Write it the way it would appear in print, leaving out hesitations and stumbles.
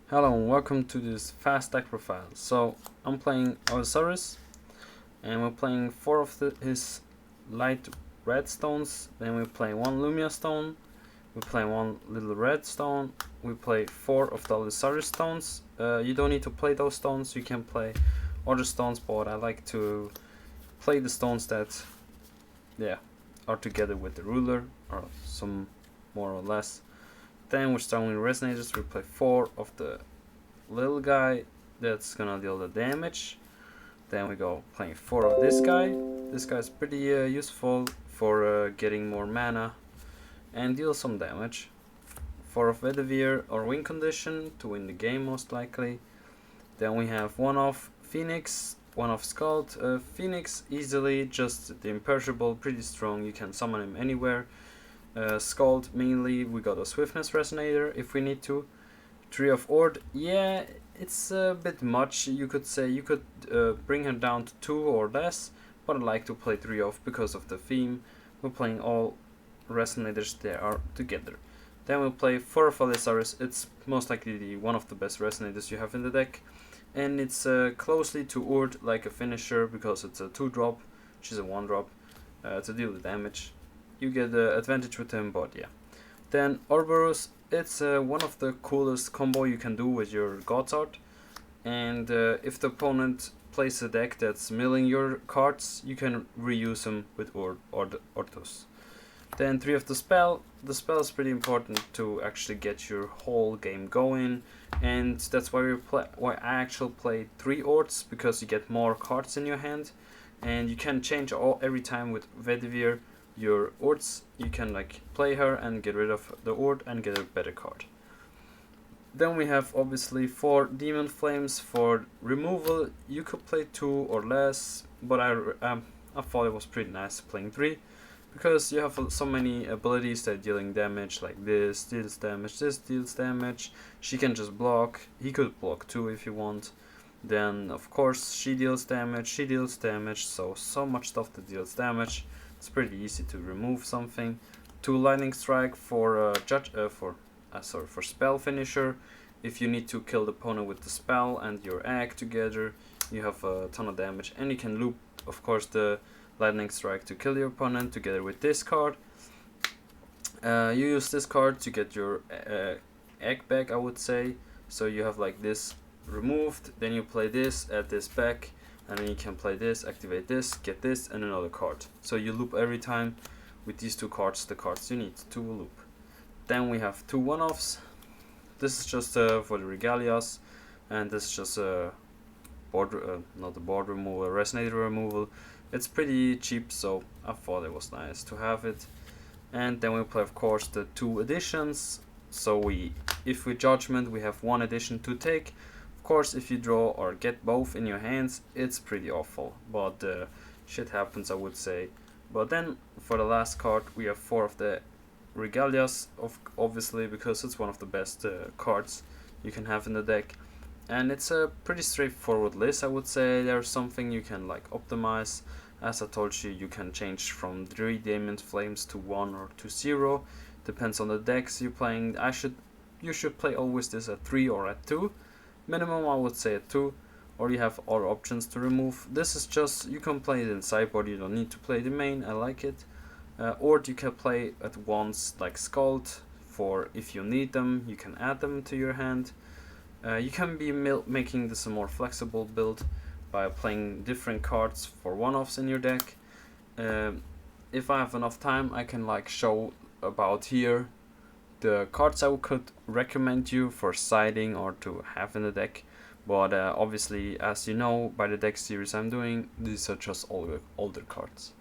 Hello and welcome to this fast deck profile. So I'm playing Alisaris and we're playing 4 of his light red stones, then we play 1 Lumia stone, we play 1 little red stone, we play 4 of the Alisaris stones. You don't need to play those stones, you can play other stones, but I like to play the stones that are together with the ruler, or some more or less. Then we're starting with Resonators. We play 4 of the little guy that's gonna deal the damage. Then we go playing 4 of this guy. This guy's pretty useful for getting more mana and deal some damage. 4 of Vedavir or win condition to win the game most likely. Then we have 1 of Phoenix, 1 of Skuld. Phoenix easily, just the imperishable, pretty strong, you can summon him anywhere. Skuld mainly, we got a Swiftness Resonator if we need to. 3 of Urthr, yeah, it's a bit much, you could say. You could bring her down to 2 or less, but I like to play 3 of because of the theme. We're playing all Resonators that are together. Then we'll play 4 of Alisaris. It's most likely one of the best Resonators you have in the deck. And it's closely to Urthr, like a finisher, because it's a 2-drop, she's a 1-drop, to deal the damage. You get the advantage with him, but yeah. Then Ouroboros, it's one of the coolest combo you can do with your God's Art. And if the opponent plays a deck that's milling your cards, you can reuse them with Urthr. Then 3 of the spell. The spell is pretty important to actually get your whole game going, and that's why I actually play 3 Urths, because you get more cards in your hand, and you can change every time with Vedavir your Urths. You can like play her and get rid of the Urthr and get a better card. Then we have obviously 4 Demon Flames for removal. You could play 2 or less, but I thought it was pretty nice playing 3, because you have so many abilities that dealing damage, like this deals damage, this deals damage. She can just block, he could block too if you want. Then of course she deals damage, so much stuff that deals damage. It's pretty easy to remove something. 2 Lightning Strike for for spell finisher. If you need to kill the opponent with the spell and your egg together, you have a ton of damage, and you can loop, of course, the Lightning Strike to kill your opponent together with this card. You use this card to get your egg back, I would say. So you have like this removed, then you play this, add this back, and then you can play this, activate this, get this, and another card. So you loop every time with these 2 cards, the cards you need to loop. Then we have 2 one-offs. This is just for the Regalias, and this is just a not a board removal, a Resonator removal. It's pretty cheap, so I thought it was nice to have it. And then we play, of course, the 2 additions. So if we Judgment, we have 1 addition to take. Of course, if you draw or get both in your hands, it's pretty awful, but shit happens, I would say. But then for the last card, we have 4 of the Regalias, obviously, because it's one of the best cards you can have in the deck. And it's a pretty straightforward list, I would say. There's something you can like optimize. As I told you, you can change from 3 Demon Flames to 1 or to 0. Depends on the decks you're playing. You should play always this at 3 or at 2. Minimum, I would say at 2. Or you have other options to remove. This is just, you can play it in sideboard, you don't need to play the main, I like it. Or you can play at once like Skuld, for if you need them, you can add them to your hand. You can be making this a more flexible build by playing different cards for one-offs in your deck. If I have enough time, I can like show about here the cards I could recommend you for siding or to have in the deck. But obviously, as you know by the deck series I'm doing, these are just older cards.